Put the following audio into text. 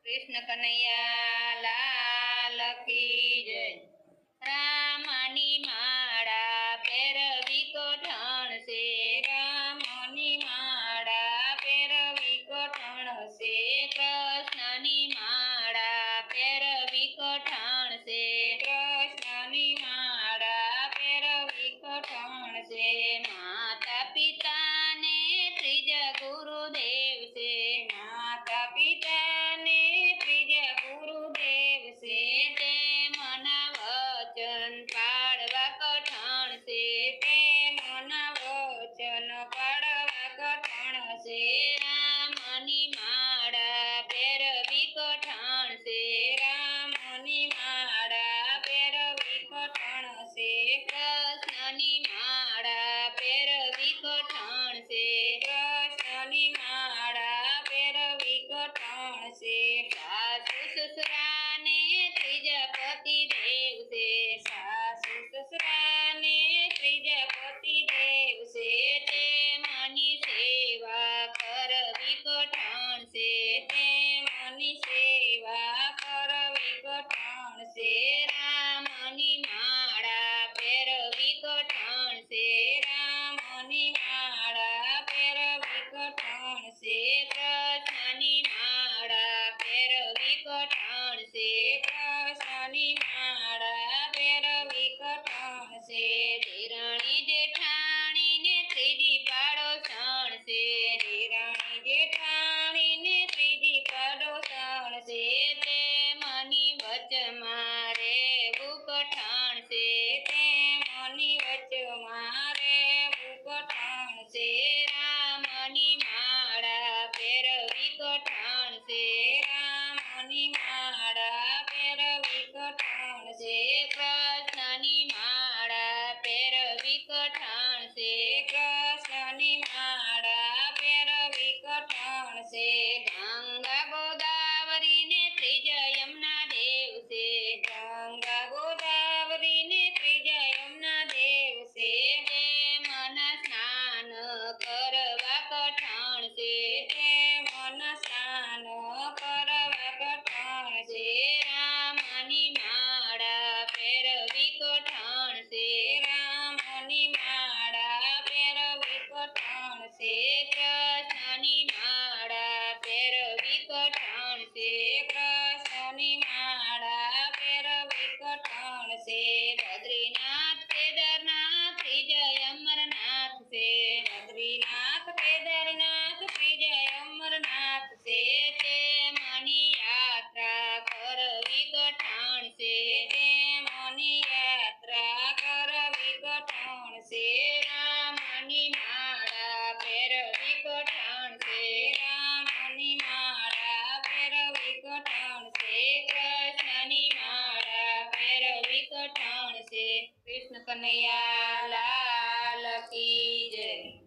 कृष्ण कन्हैया लाल की जय। रामनी माड़ा पेरवी कोठण से, रामनी माड़ा पेरवी कोठण से, कृष्णनी माड़ा पेरवी कोठण से, कृष्णनी माड़ा पेरवी कोठण से। माता पिता ने त्रिजा गुरुदेव से, माता पिता ने त्रिजा गुरुदेव से, ते मना वचन पाड़वा कठण से, ते मना वचन पाड़वा कठण से। रामनी माड़ा पेरवी कठण से, रामनी माड़ा पेरवी कठण से, कृष्णनी माड़ा पेरवी कठण से, कृष्णनी माड़ा पेरवी कठण से। सासु ससुरा ने त्रिजा पति देव से, सासु ससुरा ने त्रिजा पति देव से, ते मनी सेवा करवी कठण से, ते मनी सेवा करवी कठण से। रामनी माड़ा पेरवी कठण से, रामनी माड़ा पेरवी कठण से, कृष्णनी माड़ा पेरवी कठण से, कृष्णनी माड़ा पेरवी कठण से। धीरणी जेठाणी ने त्रिजी पाड़ोसण से, धीरणी जेठाणी ने त्रिजी पाड़ोसण से, ते मनी वच मारे कठण से, ते मनी वच मारे कठण से। रामनी माड़ा पेरवी कठण से, रामनी माड़ा पेरवी कठण से, कृष्णनी माड़ा पेरवी कठण से, कृष्णनी माड़ा पेरवी कठण से। गंगा गोदावरी ने त्रिजा यमुना देव से, गंगा गोदावरी ने त्रिजा यमुना देव से, ते मन स्नान करवा कठण से, ते मन स्नान करवा कठण से। रामनी माड़ा पेरवी कठण से, रामनी माड़ा पेरवी कठण से, कृष्णनी माड़ा पेरवी कठण से, कृष्णनी माड़ा पेरवी कठण से। बद्रीनाथ केदारनाथ त्रिजय अमरनाथ से, बद्रीनाथ केदारनाथ त्रिजय अमरनाथ से, ते मनी यात्रा करवी कठण से, ते मनी यात्रा करवी कठण से। रामनी माड़ा पेरवी कठण से, रामनी माड़ा पेरवी कठण से, कृष्णनी माड़ा पेरवी कठण से। कृष्ण कन्हैया लाल की जय।